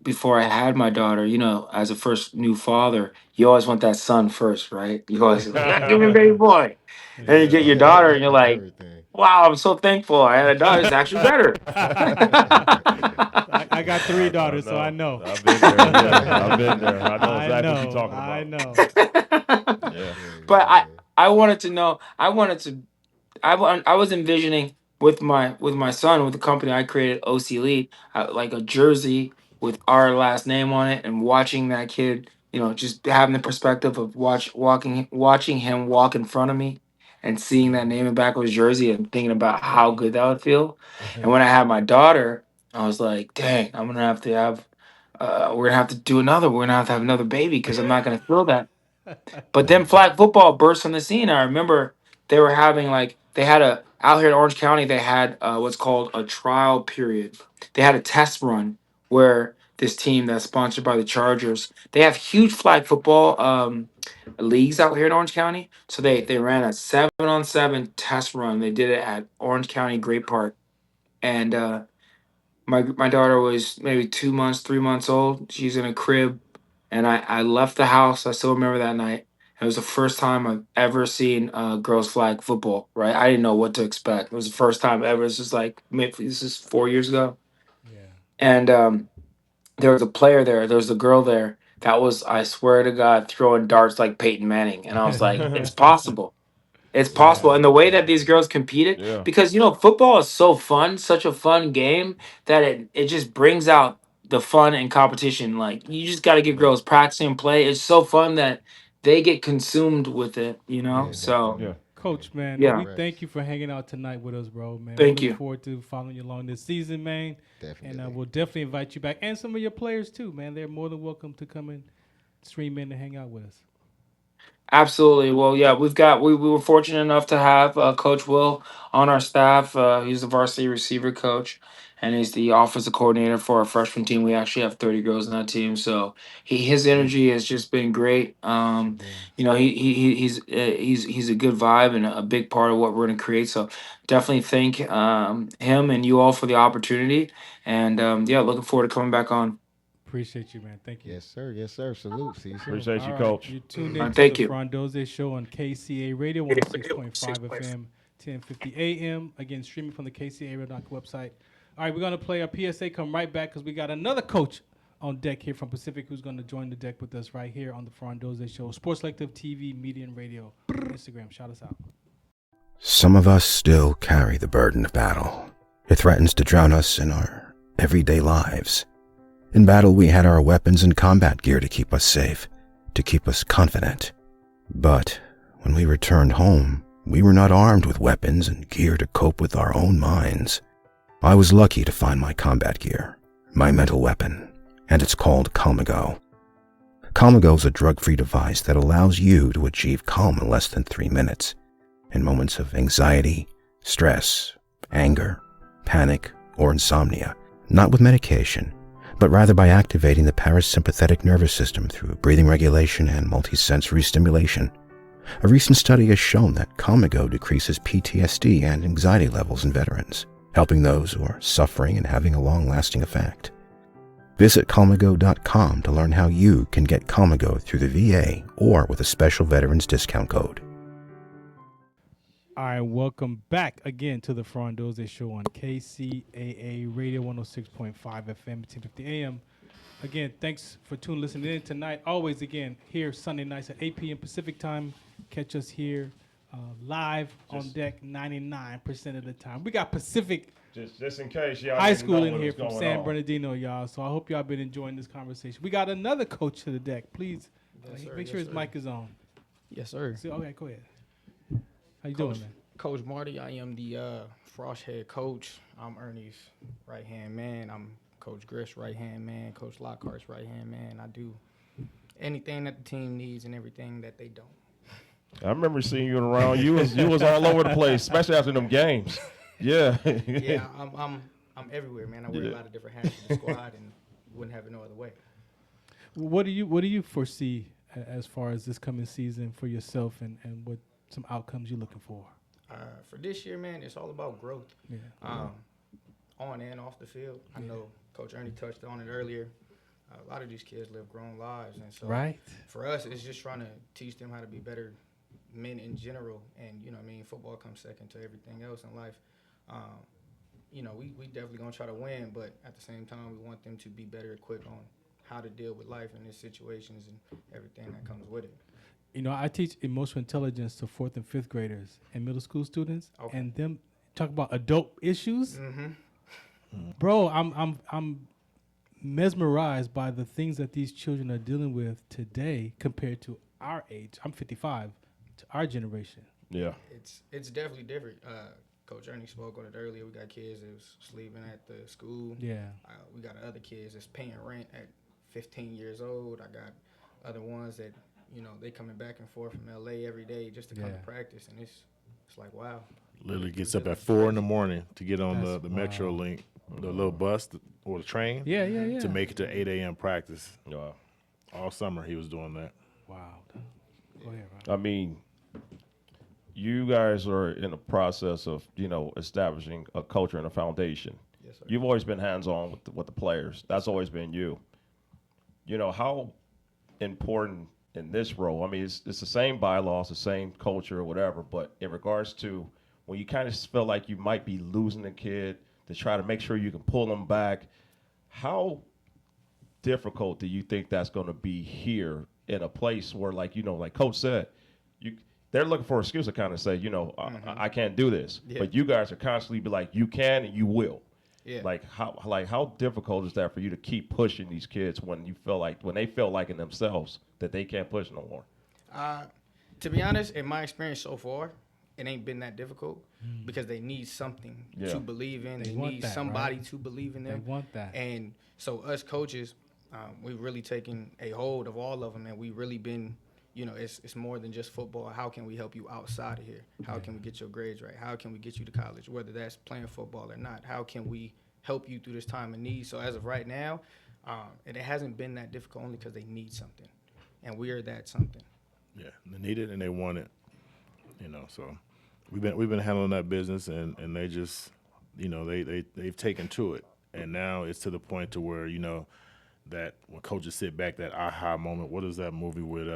before I had my daughter, as a first new father, you always want that son first, right? You always like, yeah, give me a baby boy. And you get your daughter, and you're like, Everything. wow, I'm so thankful I had a daughter. It's actually better. I got three I daughters, so I know. know. I've been there. Yeah, I've been there. I know I exactly what you're know. talking I about. know. Yeah. But I, Yeah. I wanted to know. I was envisioning with my son with the company I created, OC Lead, like a jersey with our last name on it, and watching that kid, just having the perspective of watching him walk in front of me, and seeing that name in the back of his jersey, and thinking about how good that would feel. And when I had my daughter, I was like, dang, I'm gonna have to have we're gonna have to do another. We're gonna have to have another baby because I'm not gonna feel that. But then flag football burst on the scene. I remember they were having they had a out here in Orange County. They had what's called a trial period. They had a test run where this team that's sponsored by the Chargers. They have huge flag football leagues out here in Orange County. So they ran a 7-on-7 test run. They did it at Orange County Great Park, and my daughter was maybe 2 months, 3 months old. She's in a crib, and I left the house. I still remember that night. It was the first time I've ever seen girls flag football. Right, I didn't know what to expect. It was the first time ever. This is this is 4 years ago, Yeah. and there was a player there. There was a girl there that was, I swear to God, throwing darts like Peyton Manning, and I was like, it's possible. It's possible. And the way that these girls competed, Yeah. because football is so fun, such a fun game that it just brings out the fun and competition. Like you just gotta give girls practicing and play. It's so fun that they get consumed with it, Yeah, So definitely. Coach, man, yeah. we thank you for hanging out tonight with us, bro, man. Thank we look you. forward to following you along this season, man. Definitely. And we'll definitely invite you back. And some of your players, too, man. They're more than welcome to come and stream in and hang out with us. Absolutely. Well, yeah, we were fortunate enough to have Coach Will on our staff. He's the varsity receiver coach, and he's the offensive coordinator for our freshman team. We actually have 30 girls on that team, so his energy has just been great. He's a good vibe and a big part of what we're going to create. So definitely thank him and you all for the opportunity, and looking forward to coming back on. Appreciate you, man. Thank you. Yes, sir. Yes, sir. Salute. See you soon. Appreciate you, All right. Coach. You tuned All in right, to thank the you. Farron Dozier Show on KCA Radio, 106.5 FM, 1050 AM. Again, streaming from the KCARadio.com website. All right, we're going to play our PSA. Come right back because we got another coach on deck here from Pacific who's going to join the deck with us right here on the Farron Dozier Show. Sports Selective TV, Media, and Radio. Instagram. Shout us out. Some of us still carry the burden of battle. It threatens to drown us in our everyday lives. In battle, we had our weapons and combat gear to keep us safe, to keep us confident. But when we returned home, we were not armed with weapons and gear to cope with our own minds. I was lucky to find my combat gear, my mental weapon, and it's called Calmago. Calmago is a drug-free device that allows you to achieve calm in less than 3 minutes in moments of anxiety, stress, anger, panic, or insomnia, not with medication, but rather by activating the parasympathetic nervous system through breathing regulation and multisensory stimulation. A recent study has shown that Calmago decreases PTSD and anxiety levels in veterans, helping those who are suffering and having a long-lasting effect. Visit Calmago.com to learn how you can get Calmago through the VA or with a special veterans discount code. All right, welcome back again to the Farron Dozier Show on KCAA Radio 106.5 FM, 1050 AM. Again, thanks for listening in tonight. Always, again, here Sunday nights at 8 p.m. Pacific time. Catch us here live on deck 99% of the time. We got Pacific Just in case y'all High didn't School know in what here was from going San on. Bernardino, y'all. So I hope y'all been enjoying this conversation. We got another coach to the deck. Please make sure his mic is on. Yes, sir. Okay, go ahead. How you doing, man? Coach Marty, I am the Frost head coach. I'm Ernie's right-hand man. I'm Coach Griff's right-hand man, Coach Lockhart's right-hand man. I do anything that the team needs and everything that they don't. I remember seeing you around. You was all over the place, especially after them games. Yeah. Yeah, I'm everywhere, man. I wear a lot of different hats for the squad and wouldn't have it no other way. What do you foresee as far as this coming season for yourself and what some outcomes you're looking for? For this year, man, it's all about growth. Yeah. On and off the field. I know Coach Ernie touched on it earlier. A lot of these kids live grown lives, and so for us, it's just trying to teach them how to be better men in general. And football comes second to everything else in life. We definitely gonna try to win, but at the same time, we want them to be better equipped on how to deal with life in these situations and everything that comes with it. I teach emotional intelligence to 4th and 5th graders and middle school students, and them talk about adult issues. Mm-hmm. Bro, I'm mesmerized by the things that these children are dealing with today compared to our age. I'm 55, to our generation. Yeah. It's definitely different. Coach Ernie spoke on it earlier. We got kids that was sleeping at the school. Yeah. We got other kids that's paying rent at 15 years old. I got other ones that, you know, they coming back and forth from LA every day just to come to practice, and it's like, wow. Literally gets up at 4 a.m. to get on the Metro Link, the little bus or the train. To make it to 8 a.m. practice. Wow. All summer he was doing that. Wow. Go ahead, Rob. I mean, you guys are in the process of, you know, establishing a culture and a foundation. Yes, sir. You've always been hands-on with the players. That's always been you. You know, how important in this role, I mean, it's the same bylaws, the same culture or whatever, but in regards to when you kind of feel like you might be losing a kid, to try to make sure you can pull them back, how difficult do you think that's going to be here in a place where, like, you know, like Coach said, they're looking for an excuse to kind of say, you know, I can't do this. Yeah. But you guys are constantly be like, you can and you will. Yeah. Like how difficult is that for you to keep pushing these kids when they feel like in themselves that they can't push no more? To be honest, in my experience so far, it ain't been that difficult because they need something to believe in. They need somebody to believe in them. They want that. And so us coaches, we've really taken a hold of all of them, and we really been, you know, it's more than just football. How can we help you outside of here? How can we get your grades right? How can we get you to college, whether that's playing football or not? How can we help you through this time of need? So as of right now, it hasn't been that difficult only because they need something, and we are that something. Yeah, they need it and they want it. You know, so we've been handling that business, and they just, you know, they've taken to it, and now it's to the point to where, you know, that when coaches sit back, that aha moment. What is that movie with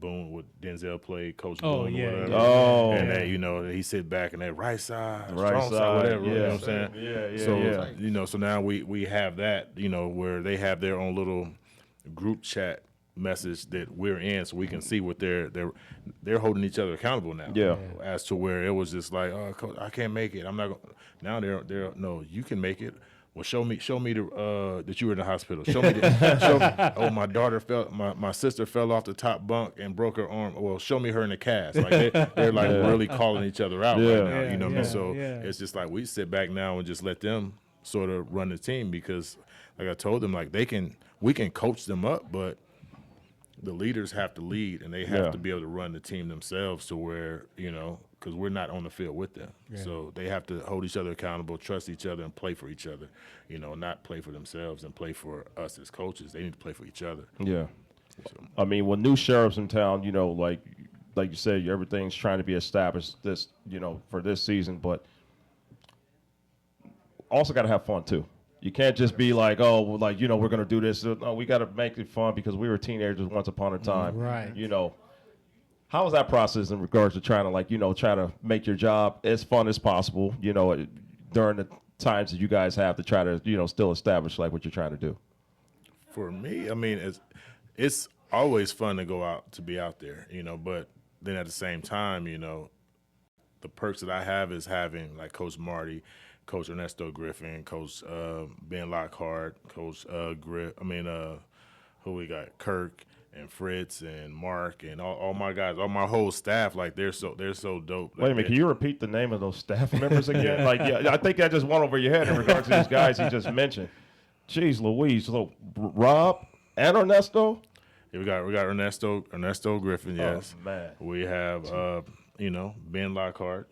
Boone, with Denzel played Coach Boone or whatever? Oh, and that, you know, he sit back and that right side, right strong side, whatever. yeah. You know what I'm saying? Yeah. So you know, so now we have that, you know, where they have their own little group chat message that we're in, so we can see what they're holding each other accountable now. Yeah. As to where it was just like, oh, Coach, I can't make it. I'm not going. Now they're no, you can make it. Well, show me the that you were in the hospital. Show me oh, my daughter my sister fell off the top bunk and broke her arm. Well, show me her in the cast. Like they're like really calling each other out right now. You know what I mean? So it's just like we sit back now and just let them sort of run the team, because like I told them, like we can coach them up, but the leaders have to lead, and they have to be able to run the team themselves to where, you know, because we're not on the field with them. Yeah. So they have to hold each other accountable, trust each other, and play for each other, you know, not play for themselves and play for us as coaches. They need to play for each other. Yeah. So. I mean, when new sheriffs in town, you know, like you said, everything's trying to be established this, you know, for this season, but also got to have fun too. You can't just be like, oh, well, like, you know, we're going to do this. No, we got to make it fun because we were teenagers once upon a time. Right. You know, how was that process in regards to trying to, like, you know, try to make your job as fun as possible, you know, during the times that you guys have to try to, you know, still establish, like, what you're trying to do? For me, I mean, it's always fun to go out, to be out there, you know, but then at the same time, you know, the perks that I have is having, like, Coach Marty, Coach Ernesto Griffin, Coach Ben Lockhart, Coach who we got, Kirk and Fritz and Mark and all my guys, all my whole staff. Like they're so dope. Wait a minute, can you repeat the name of those staff members again? Like, yeah, I think that just went over your head in regards to these guys you just mentioned. Jeez Louise, so Rob and Ernesto. Yeah, we got Ernesto Griffin. Yes, oh, man. We have you know, Ben Lockhart.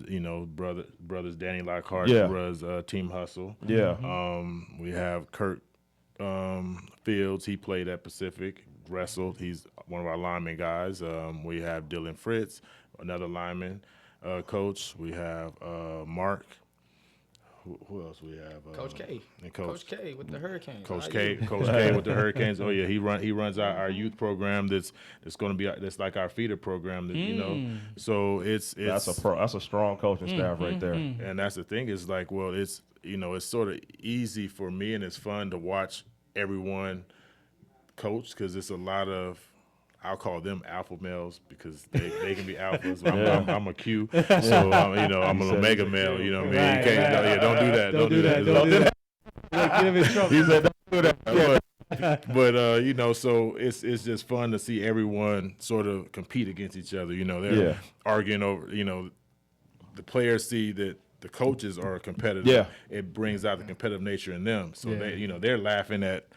You know, brothers Danny Lockhart runs Team Hustle. Yeah. We have Kurt Fields. He played at Pacific, wrestled. He's one of our lineman guys. We have Dylan Fritz, another lineman coach. We have Mark. Who else we have? Coach K. And Coach K with the Hurricanes. Coach K with the Hurricanes. Oh yeah, he runs our youth program. That's going to be that's like our feeder program. That, you know, so it's that's a strong coaching staff right there. And that's the thing is like, well, it's, you know, it's sort of easy for me and it's fun to watch everyone coach, because it's a lot of, I'll call them alpha males because they can be alphas. I'm a Q, so you know, I'm an omega male. You know what I mean? Right, you can't, don't do that. Don't do that. Get him in trouble. He said, don't do that. But you know, so it's just fun to see everyone sort of compete against each other. You know, they're arguing over. You know, the players see that the coaches are competitive. Yeah, it brings out the competitive nature in them. So they, you know, they're laughing at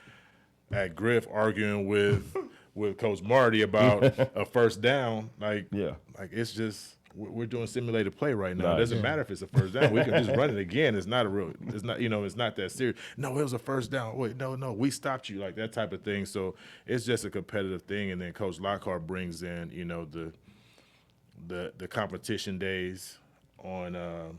at Griff arguing with Coach Marty about a first down. Like it's just we're doing simulated play right now. It doesn't matter if it's a first down. We can just run it again. It's not it's not that serious. No, it was a first down. Wait, no, we stopped you, like that type of thing. So it's just a competitive thing. And then Coach Lockhart brings in, the competition days on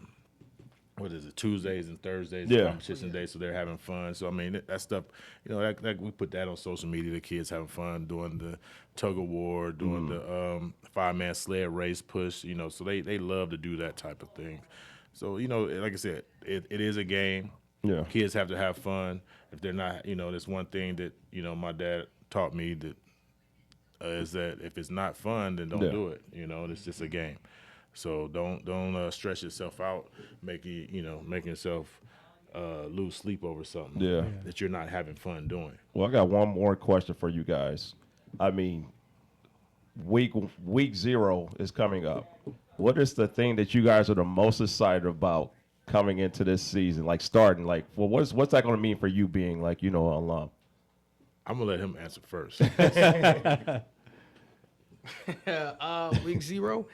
what is it, Tuesdays and Thursdays, competition days, so they're having fun. So I mean that stuff, that we put that on social media. The kids having fun doing the tug of war, doing the 5-man sled race push. So they love to do that type of thing. So like I said, it is a game. Yeah, kids have to have fun. If they're not, there's one thing that my dad taught me that is that if it's not fun, then don't do it. It's just a game. So don't stress yourself out, making yourself lose sleep over something that you're not having fun doing. Well, I got one more question for you guys. I mean, week 0 is coming up. What is the thing that you guys are the most excited about coming into this season? Like starting, what's that going to mean for you being an alum? I'm gonna let him answer first. Week 0.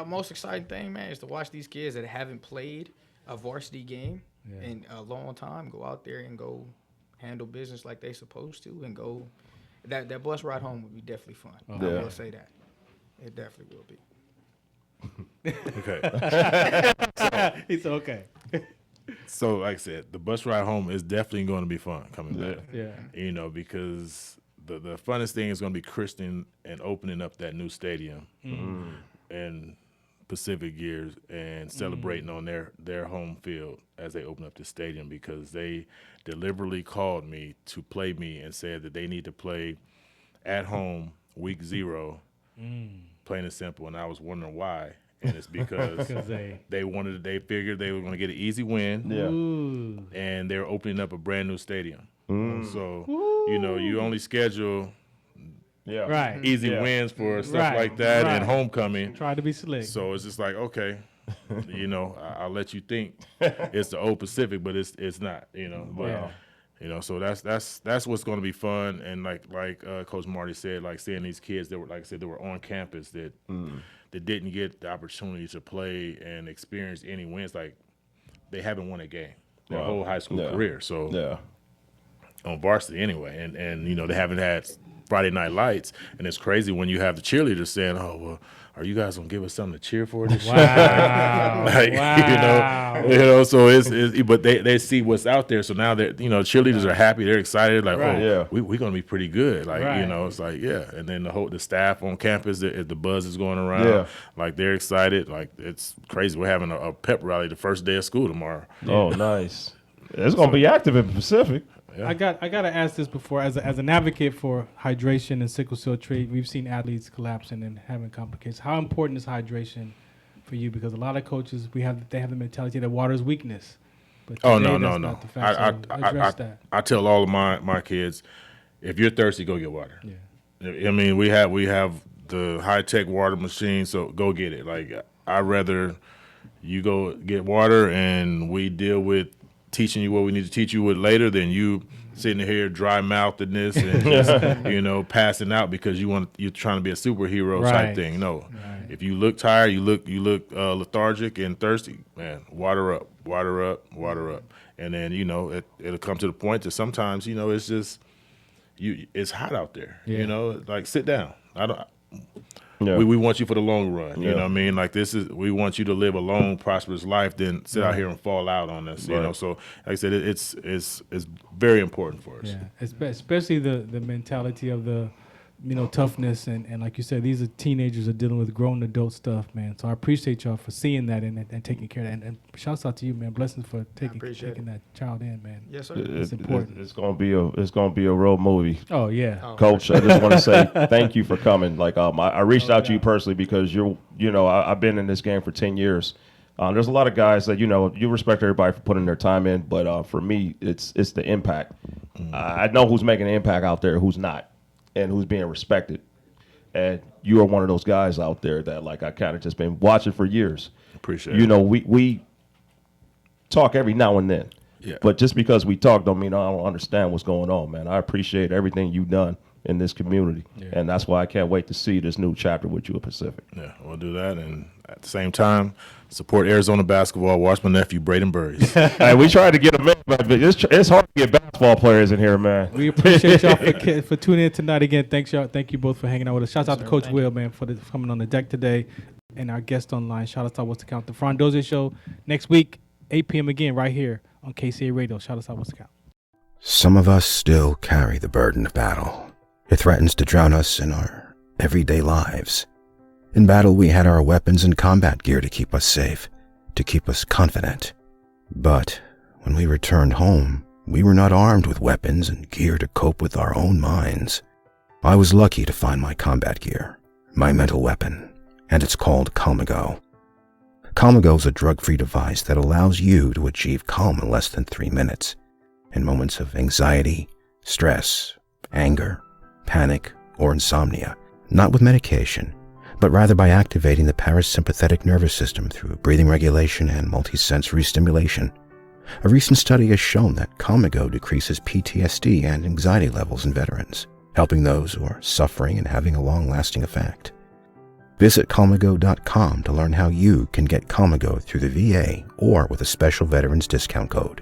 Most exciting thing, man, is to watch these kids that haven't played a varsity game in a long time go out there and go handle business like they supposed to, and go. That bus ride home would be definitely fun. I will say that. It definitely will be. Okay. It's okay. So, like I said, the bus ride home is definitely going to be fun coming back. Yeah. Because the funnest thing is going to be christening and opening up that new stadium and Pacific Gears and celebrating on their home field as they open up the stadium, because they deliberately called me to play me and said that they need to play at home week 0, plain and simple. And I was wondering why. And it's because they figured they were going to get an easy win, and they're opening up a brand new stadium. So, you only schedule easy wins for stuff like that and homecoming. Try to be slick. So it's just like, okay, I'll let you think it's the old Pacific, but it's not, But, so that's what's going to be fun. And like Coach Marty said, like seeing these kids that were, like I said, they were on campus that didn't get the opportunity to play and experience any wins. Like they haven't won a game their whole high school career. So on varsity anyway, and they haven't had Friday Night Lights, and it's crazy when you have the cheerleaders saying, "Oh, well, are you guys gonna give us something to cheer for this year?" Wow. So it's but they see what's out there, so now that cheerleaders are happy, they're excited, like, we're gonna be pretty good, like it's like and then the staff on campus, the buzz is going around, like they're excited, like it's crazy. We're having a pep rally the first day of school tomorrow. Oh, nice! It's gonna be active in the Pacific. I got to ask this before, as an advocate for hydration and sickle cell trait, we've seen athletes collapsing and having complications. How important is hydration for you? Because a lot of coaches they have the mentality that water is weakness. But No. Not the fact. Address that. I tell all of my kids, if you're thirsty, go get water. Yeah. I mean, we have the high-tech water machine, so go get it. Like, I'd rather you go get water and we deal with teaching you what we need to teach you with later than you sitting here dry-mouthedness and just, passing out because you're trying to be a superhero type thing. No, if you look tired, you look lethargic and thirsty, man, water up, and then it'll come to the point that sometimes it's just it's hot out there. Like sit down. We want you for the long run. You know what I mean? Like we want you to live a long, prosperous life, then sit out here and fall out on us. So like I said, it's very important for us. Yeah, especially the mentality of the toughness and like you said, these are teenagers are dealing with grown adult stuff, man. So I appreciate y'all for seeing that and taking care of that. And shouts out to you, man. Blessings for taking that child in, man. Yes, sir. It's important. It's gonna be a real movie. Oh yeah, Coach. I just want to say thank you for coming. Like I reached out to you personally because I've been in this game for 10 years. There's a lot of guys that you respect everybody for putting their time in, but for me, it's the impact. I know who's making an impact out there, who's not, and who's being respected. And you are one of those guys out there that I kind of just been watching for years. Appreciate it. We talk every now and then, Yeah. But just because we talk don't mean I don't understand what's going on, man. I appreciate everything you've done in this community. Yeah. And that's why I can't wait to see this new chapter with you at Pacific. Yeah, we'll do that. And at the same time, support Arizona basketball. Watch my nephew, Braden Burries. Hey, we tried to get him in, but it's hard to get basketball players in here, man. We appreciate y'all for tuning in tonight again. Thanks, y'all. Thank you both for hanging out with us. Shout out to Coach Will, man, for coming on the deck today. And our guest online. Shout out to What's the Count? The Farron Dozier Show next week, 8 p.m. again, right here on KCA Radio. Shout out to What's the Count? Some of us still carry the burden of battle. It threatens to drown us in our everyday lives. In battle, we had our weapons and combat gear to keep us safe, to keep us confident. But when we returned home, we were not armed with weapons and gear to cope with our own minds. I was lucky to find my combat gear, my mental weapon, and it's called Calmago. Calmago is a drug-free device that allows you to achieve calm in less than 3 minutes in moments of anxiety, stress, anger, panic, or insomnia, not with medication, but rather by activating the parasympathetic nervous system through breathing regulation and multisensory stimulation. A recent study has shown that Calmago decreases PTSD and anxiety levels in veterans, helping those who are suffering and having a long-lasting effect. Visit Calmago.com to learn how you can get Calmago through the VA or with a special veterans discount code.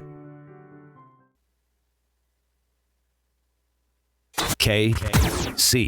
KCAA.